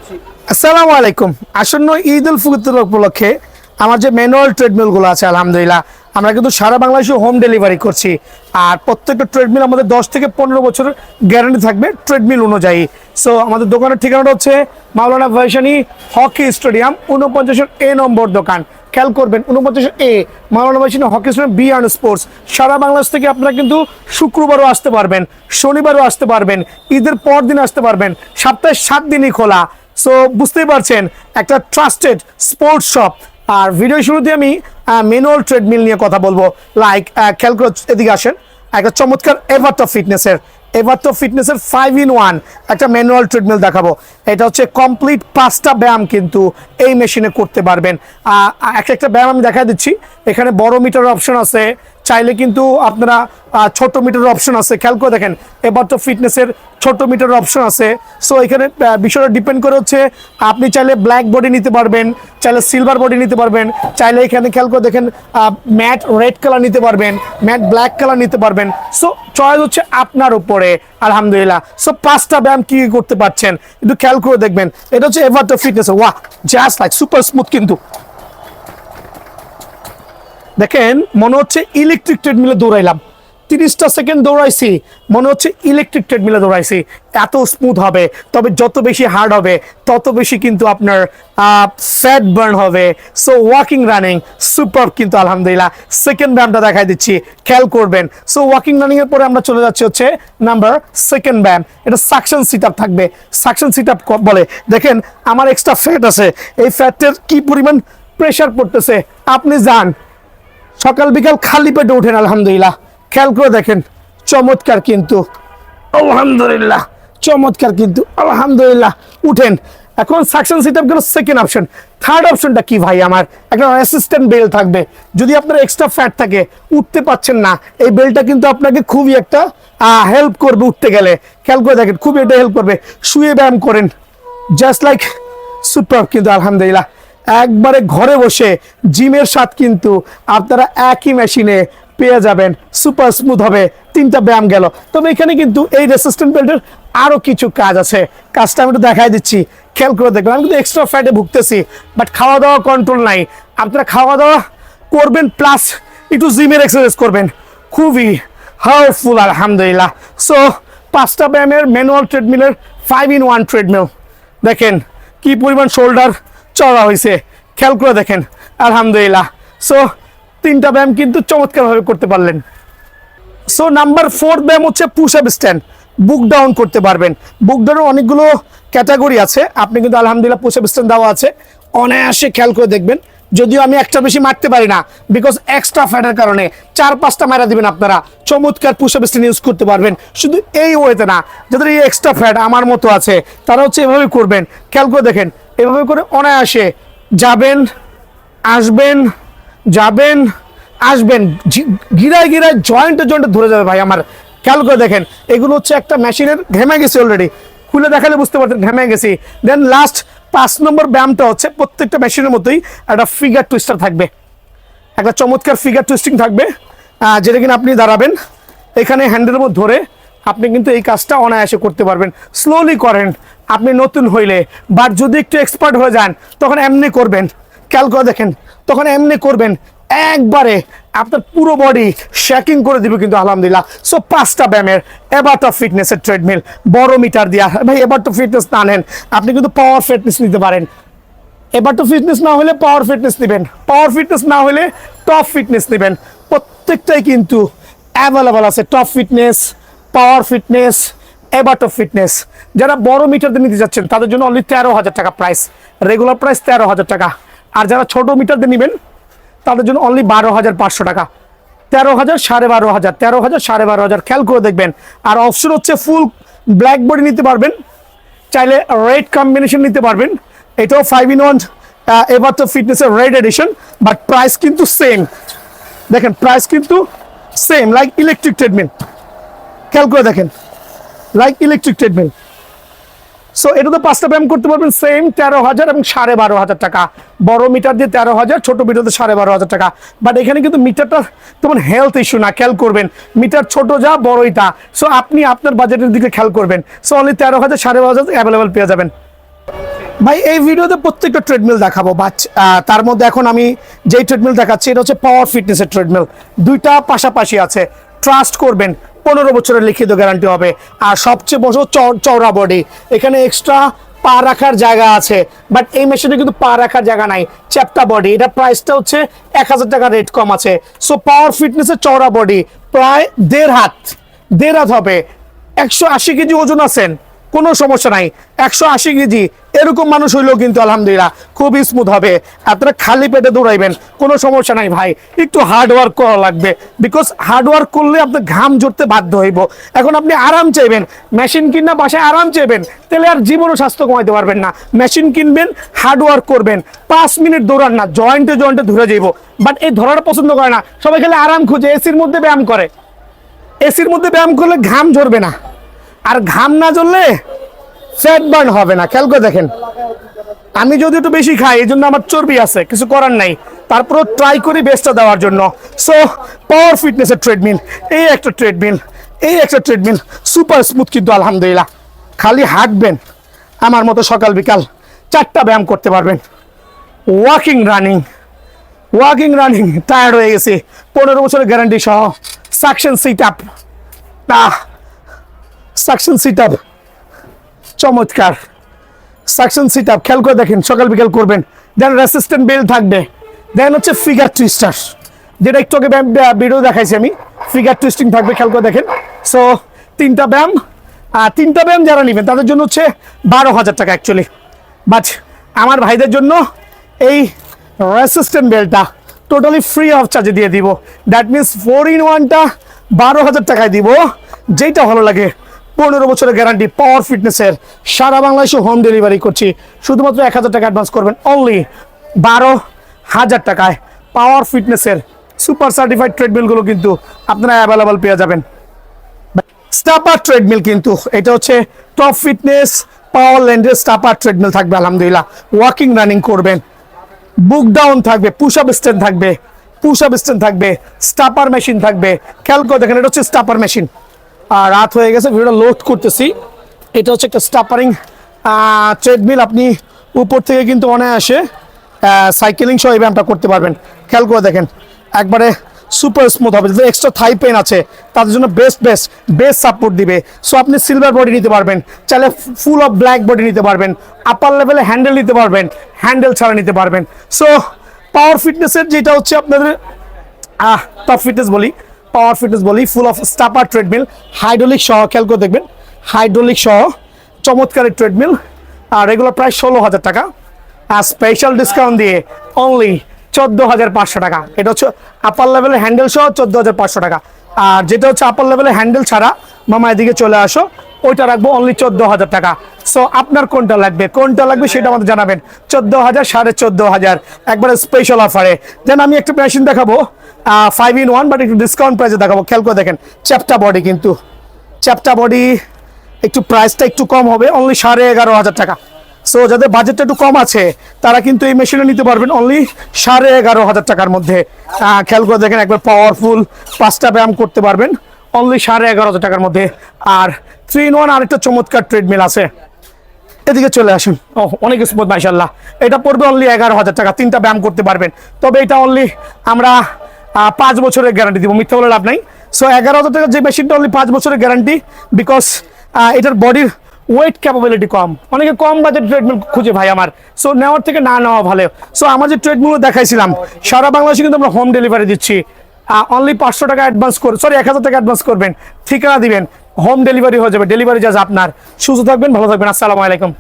আসসালামু আলাইকুম। আসন্ন ঈদ উল ফিতর উপলক্ষে আমার যে ম্যানুয়াল ট্রেডমিলগুলো আছে আলহামদুলিল্লাহ আমরা কিন্তু সারা বাংলাদেশে হোম ডেলিভারি করছি। আর প্রত্যেকটা ট্রেডমিল আমাদের 10 থেকে 15 বছরের গ্যারান্টি থাকবে ট্রেডমিল অনুযায়ী। সো আমাদের দোকানের ঠিকানাটা হচ্ছে মাওলানা ভাইসানি হকি স্টেডিয়াম 49 নম্বর দোকান। খেয়াল করবেন 49 Maulana Bhasani hockey stadium B and sports. সারা বাংলাদেশ থেকে আপনারা কিন্তু শুক্রবারও আসতে পারবেন, শনিবারও আসতে পারবেন, ঈদের পর দিন আসতে পারবেন, সপ্তাহে 7 দিনই খোলা। সো বুঝতেই পারছেন একটা ট্রাস্টেড স্পোর্টস শপ। আর ভিডিও শুরুতে আমি ম্যানুয়াল ট্রেডমিল নিয়ে কথা বলবো। লাইক খেয়াল করে এদিকে আসেন, একটা চমৎকার এভারটপ ফিটনেসের 5-in-1 একটা ম্যানুয়াল ট্রেডমিল দেখাবো। এটা হচ্ছে কমপ্লিট 5টা ব্যায়াম কিন্তু এই মেশিনে করতে পারবেন। একটা ব্যায়াম আমি দেখা দিচ্ছি। এখানে বড় মিটারের অপশন আছে, চাইলে কিন্তু আপনারা ছোট মিটারের অপশন আছে। খেয়াল করে দেখেন এভারটপ ফিটনেসের ছোট মিটারের অপশন আছে। সো এখানে বিষয়টা ডিপেন্ড করে হচ্ছে আপনি চাইলে ব্ল্যাক বডি নিতে পারবেন, চাইলে সিলভার বডি নিতে পারবেন, চাইলে এখানে খেয়াল করে দেখেন ম্যাট রেড কালার নিতে পারবেন, ম্যাট ব্ল্যাক কালার নিতে পারবেন। সো চয়েস হচ্ছে আপনার উপরে আলহামদুলিল্লাহ। সো 5টা ব্যায়াম কি করতে পারছেন একটু খেয়াল করে দেখবেন। এটা হচ্ছে এভারটপ ফিটনেস। ওয়াহ, জাস্ট লাইক সুপার স্মুথ। কিন্তু দেখেন মনে হচ্ছে ইলেকট্রিক ট্রেডমিলে দৌড়াইলাম, 30টা সেকেন্ড দৌড়াইছি, মনে হচ্ছে ইলেকট্রিক ট্রেডমিলে দৌড়াইছি। এত স্মুথ হবে। তবে যত বেশি হার্ড হবে তত বেশি কিন্তু আপনার ফ্যাট বার্ন হবে। সো ওয়াকিং রানিং সুপার কিন্তু আলহামদুলিল্লাহ। সেকেন্ড ব্যায়ামটা দেখাই দিচ্ছি, খেয়াল করবেন। সো ওয়াকিং রানিং এর পরে আমরা চলে যাচ্ছি হচ্ছে নাম্বার সেকেন্ড ব্যায়াম। এটা সাকশন সিট আপ থাকবে। সাকশন সিট আপ বলে দেখেন আমার এক্সট্রা ফ্যাট আছে, এই ফ্যাটের কি পরিমাণ প্রেশার পড়তেছে আপনি যান, সকাল বিকাল খালি পেটে উঠেন আলহামদুলিল্লাহ। খেয়াল করে দেখেন চমৎকার কিন্তু আলহামদুলিল্লাহ, চমৎকার কিন্তু আলহামদুলিল্লাহ। উঠেন। এখন সাকশন সিট আপ গেল সেকেন্ড অপশন। থার্ড অপশনটা কি ভাই? আমার একটা অ্যাসিস্ট্যান্ট বেল্ট থাকবে। যদি আপনার এক্সট্রা ফ্যাট থাকে, উঠতে পাচ্ছেন না, এই বেল্টটা কিন্তু আপনাকে খুবই একটা হেল্প করবে উঠতে গেলে। খেয়াল করে দেখেন খুবই এটা হেল্প করবে। শুয়ে ব্যায়াম করেন, জাস্ট লাইক সুপার কিন্তু আলহামদুলিল্লাহ। একবারে ঘরে বসে জিমের স্বাদ কিন্তু আপনারা একই মেশিনে পেয়ে যাবেন। সুপার স্মুথ হবে। 3টা ব্যায়াম গেল। তবে এখানে কিন্তু এই রেসিস্ট্যান্ট বেল্টের আরো কিছু কাজ আছে, কাজটা আমি একটু দেখাই দিচ্ছি। খেয়াল করে দেখবেন আমি কিন্তু এক্সট্রা ফ্যাটে ভুগতেছি, বাট খাওয়া দাওয়া কন্ট্রোল নাই। আপনারা খাওয়া দাওয়া করবেন প্লাস একটু জিমের এক্সারসাইজ করবেন, খুবই হার্টফুল আলহামদুলিল্লাহ। সো 5টা ব্যায়ামের ম্যানুয়াল ট্রেডমিলের 5-in-1 ট্রেডমিল দেখেন কি পরিমাণ শোল্ডার চড়া হয়েছে, খেয়াল করে দেখেন আলহামদুলিল্লাহ। সো 3টা ব্যায়াম কিন্তু চমৎকারভাবে করতে পারলেন। সো নাম্বার 4 ব্যায়াম হচ্ছে পুশ আপ স্ট্যান্ড। বুক ডাউন করতে পারবেন। বুক ডাউনের অনেকগুলো ক্যাটাগরি আছে, আপনি কিন্তু আলহামদুলিল্লাহ পুশ আপ স্ট্যান্ড দেওয়া আছে অনায়াসে। খেয়াল করে দেখবেন, যদিও আমি একটা বেশি মারতে পারি না বিকজ এক্সট্রা ফ্যাটের কারণে 4-5টা মারা দিবেন আপনারা, চমৎকার পুশ আপ স্ট্যান্ড ইউজ করতে পারবেন। শুধু এই ওয়েতে না, যাদের এই এক্সট্রা ফ্যাট আমার মতো আছে তারা হচ্ছে এভাবে করবেন। খেয়াল করে দেখেন এভাবে করে অনায়াসে যাবেন, আসবেন, যাবেন, আসবেন, গিরায় গিরায় জয়েন্টে জয়েন্টে ধরে যাবে ভাই আমার। খেয়াল করে দেখেন এগুলো হচ্ছে একটা মেশিনের, ঘেমে গেছে অলরেডি, খুলে দেখালে বুঝতে পারছেন ঘেমে গেছি। দেন লাস্ট 5 নম্বর ব্যায়ামটা হচ্ছে প্রত্যেকটা মেশিনের মতোই একটা ফিগার টুইস্টার থাকবে, একটা চমৎকার ফিগার টুইস্টিং থাকবে, যেটা কিনা আপনি দাঁড়াবেন এখানে হ্যান্ডেলের মধ্যে ধরে আপনি কিন্তু এই কাজটা অনায়াসে করতে পারবেন। স্লোলি করেন আপনি নতুন হইলে, বাট যদি একটু এক্সপার্ট হয়ে যান তখন এমনি করবেন। খেয়াল করে দেখেন তখন এমনি করবেন, একবারে আপনার পুরো বডি শেকিং করে দিবে কিন্তু আলহামদুলিল্লাহ। সো 5টা ব্যায়ামের এভারটপ ফিটনেসের ট্রেডমিল বড় মিটার দিয়া। ভাই এভারটপ ফিটনেস না নেন, আপনি কিন্তু পাওয়ার ফিটনেস নিতে পারেন। এভারটপ ফিটনেস না হলে পাওয়ার ফিটনেস নেবেন, পাওয়ার ফিটনেস না হলে টপ ফিটনেস নেবেন। প্রত্যেকটাই কিন্তু অ্যাভেলেবল আছে, top fitness, power fitness, Evertop fitness. যারা বড় মিটার দিয়ে নিতে যাচ্ছেন তাদের জন্য অনলি 13,000 টাকা প্রাইস, রেগুলার প্রাইস 13,000 টাকা। আর যারা ছোট মিটার দিয়ে নেবেন তাদের জন্য অনলি 12,500 টাকা। 13,000, 12,500, 13,000, 12,500। খেয়াল করে দেখবেন। আর অপশন হচ্ছে ফুল ব্ল্যাক বডি নিতে পারবেন, চাইলে রেড কম্বিনেশন নিতে পারবেন। এটাও 5-in-1 এভারটপ ফিটনেসের রেড এডিশন, বাট প্রাইস কিন্তু সেম। দেখেন প্রাইস কিন্তু সেম, লাইক ইলেকট্রিক ট্রেডমিল। খেয়াল করে দেখেন লাইক ইলেকট্রিক ট্রেডমিল। সো এটা তো 5টা ব্যায়াম করতে পারবেন সেম 13,000 এবং 12,500 টাকা। বড় মিটার দিয়ে 13,000, ছোট মিটার দিয়ে 12,500 টাকা। বাট এখানে কিন্তু মিটারটা তেমন হেলথ ইস্যু না, খেয়াল করবেন মিটার ছোট যা বড়ই তা। সো আপনি আপনার বাজেটের দিকে খেয়াল করবেন। সো অনলি 13,000, 12,500 অ্যাভেলেবেল পেয়ে যাবেন। ভাই এই ভিডিওতে প্রত্যেকটা ট্রেডমিল দেখাবো, বাট তার মধ্যে এখন আমি যেই ট্রেডমিল দেখাচ্ছি এটা হচ্ছে পাওয়ার ফিটনেসের ট্রেডমিল। দুইটা পাশাপাশি আছে, ট্রাস্ট করবেন, 15 বছরের লিখিত গ্যারান্টি হবে। আর সবচেয়ে বড় চওড়া বডি, এখানে এক্সট্রা পা রাখার জায়গা আছে, বাট এই মেশিনে কিন্তু পা রাখার জায়গা নাই, চ্যাপ্টা বডি। এটা প্রাইসটা হচ্ছে 1000 টাকা রেট কম আছে। সো পাওয়ার ফিটনেসের চওড়া বডি, প্রায় 1.5 হাত হবে। 180 কেজি ওজন আছেন, কোনো সমস্যা নাই। 180 কেজি এরকম মানুষ হইলেও কিন্তু আলহামদুলিল্লাহ খুবই স্মুথ হবে। আপনারা খালি পেটে দৌড়াইবেন, কোনো সমস্যা নাই ভাই। একটু হার্ড ওয়ার্ক করা লাগবে, বিকজ হার্ড ওয়ার্ক করলে আপনার ঘাম ঝরতে বাধ্য হইব। এখন আপনি আরাম চাইবেন, মেশিন কিনা বাসায় আরাম চাইবেন, তাহলে আর জীবনও স্বাস্থ্য কমাইতে পারবেন না। মেশিন কিনবেন, হার্ড ওয়ার্ক করবেন, 5 মিনিট দৌড়ান না, জয়েন্টে ধরে যাইব। বাট এই ধরাটা পছন্দ করে না, সবাই খেলে আরাম খুঁজে এসির মধ্যে ব্যায়াম করে। এসির মধ্যে ব্যায়াম করলে ঘাম ঝরবে না, আর ঘাম না জ্বললে ফ্যাট বার্ন হবে না। খেয়াল করে দেখেন, আমি যদি একটু বেশি খাই এই জন্য আমার চর্বি আছে, কিছু করার নাই, তারপরও ট্রাই করি বেস্টটা দেওয়ার জন্য। সো পাওয়ার ফিটনেসের ট্রেডমিল, এই একটা ট্রেডমিল সুপার স্মুথ কিন্তু আলহামদুলিল্লাহ। খালি হাঁটবেন, আমার মতো সকাল বিকাল 4টা ব্যায়াম করতে পারবেন। ওয়াকিং রানিং টায়ার্ড হয়ে গেছে, 15 বছরের গ্যারান্টি সহ। সাকশন সিট আপ চমৎকার সাকশন সিট আপ, খেয়াল করে দেখেন, সকাল বিকাল করবেন। দেন রেসিস্ট্যান্ট বেল্ট থাকবে। দেন হচ্ছে ফিগার টুইস্টার, যেটা একটু আগে ভিডিও দেখাইছি আমি, ফিগার টুইস্টিং থাকবে, খেয়াল করে দেখেন। সো 3টা ব্যায়াম যারা নেবেন তাদের জন্য হচ্ছে 12,000 টাকা অ্যাকচুয়ালি, বাট আমার ভাইদের জন্য এই রেসিস্ট্যান্ট বেল্টটা টোটালি ফ্রি অফ চার্জে দিয়ে দিব। দ্যাট মিনস 4-in-1টা 12,000 টাকায় দিব। যেটা ভালো লাগে, 15 বছরের গ্যারান্টি পাওয়ার ফিটনেসের, সারা বাংলাদেশে হোম ডেলিভারি করছি। শুধুমাত্র 1000 টাকা অ্যাডভান্স করবেন, অনলি 12,000 টাকায় পাওয়ার ফিটনেসের সুপার সার্টিফাইড ট্রেডমিলগুলো কিন্তু আপনারা অ্যাভেলেবল পেয়ে যাবেন। স্টাপার ট্রেডমিল কিন্তু এটা হচ্ছে টপ ফিটনেস পাওয়ার ল্যান্ডের স্টাপার ট্রেডমিল থাকবে আলহামদুলিল্লাহ। ওয়াকিং রানিং করবেন, বুক ডাউন থাকবে, পুশ আপ স্ট্যান্ড থাকবে, স্টাপার মেশিন থাকবে। খেয়াল করে দেখেন, এটা হচ্ছে স্টাপার মেশিন। আর রাত হয়ে গেছে, ভিডিওটা লোড করতেছি। এটা হচ্ছে একটা স্টাপারিং ট্রেডমিল। আপনি উপর থেকে কিন্তু অনায়াসে সাইকেলিং সহ এই ব্যায়ামটা করতে পারবেন। খেয়াল করে দেখেন, একবারে সুপার স্মুথ হবে। যদি এক্সট্রা থাই পেন আছে তাদের জন্য বেস্ট সাপোর্ট দিবে। সো আপনি সিলভার বডি নিতে পারবেন, চাইলে ফুল অফ ব্ল্যাক বডি নিতে পারবেন, আপার লেভেলে হ্যান্ডেল নিতে পারবেন, হ্যান্ডেল ছাড়া নিতে পারবেন। সো পাওয়ার ফিটনেসের যেটা হচ্ছে আপনাদের টপ ফিটনেস বলি, ফুল অফ স্টাপার ট্রেডমিল, হাইড্রোলিক সহ। খেয়াল করে দেখবেন, হাইড্রোলিক সহ চমৎকার ট্রেডমিল। আর রেগুলার প্রাইস 16,000 টাকা, আর স্পেশাল ডিসকাউন্ট দিয়ে অনলি 14,500 টাকা। এটা হচ্ছে আপার লেভেলের হ্যান্ডেল সহ 14,500 টাকা। আর যেটা হচ্ছে আপার লেভেলের হ্যান্ডেল ছাড়া, মামা এদিকে চলে আসো, ওইটা রাখবো অনলি 14,000 টাকা। সো আপনার কোনটা লাগবে সেটা আমাদের জানাবেন। 14,000, 14,500 একবারে স্পেশাল অফারে। দেন আমি একটা মেশিন দেখাবো 5-in-1, বাট একটু ডিসকাউন্ট প্রাইসে দেখাবো। খেয়াল করে দেখেন, চ্যাপ্টা বডি একটু প্রাইসটা একটু কম হবে, অনলি 11,500 টাকা। সো যাদের বাজেটটা একটু কম আছে তারা কিন্তু এই মেশিনে নিতে পারবেন অনলি 11,500 টাকার মধ্যে। খেয়াল করে দেখেন, একবার পাওয়ারফুল 5টা ব্যায়াম করতে পারবেন অনলি 11,500 টাকার মধ্যে। আর 3-in-1 আরেকটা চমৎকার ট্রেডমিল আছে, এদিকে চলে আসুন। অনেক স্মুথ মাশাআল্লাহ। এটা পড়বে অনলি 11,000 টাকা, 3টা ব্যায়াম করতে পারবেন। তবে এটা অনলি আমরা 5 বছরের গ্যারান্টি দিব, মিথ্যা বলে লাভ নাই। সো 11,000 টাকা যে মেশিনটা অনলি 5 বছরের গ্যারান্টি, বিকজ এটার বডির ওয়েট ক্যাপাবিলিটি কম। অনেকে কম বাজেট ট্রেডমিল খুঁজে ভাই আমার, সো নেওয়ার থেকে না নেওয়া ভালো। সো আমার যে ট্রেডমিলগুলো দেখাইছিলাম সারা বাংলাদেশে কিন্তু আমরা হোম ডেলিভারি দিচ্ছি। অনলি 500 টাকা অ্যাডভান্স 1,000 টাকা অ্যাডভান্স করবেন, ঠিকানা দিবেন, হোম ডেলিভারি হয়ে যাবে। ডেলিভারি চার্জ আপনার। সুস্থ থাকবেন, ভালো থাকবেন। আসসালামু আলাইকুম।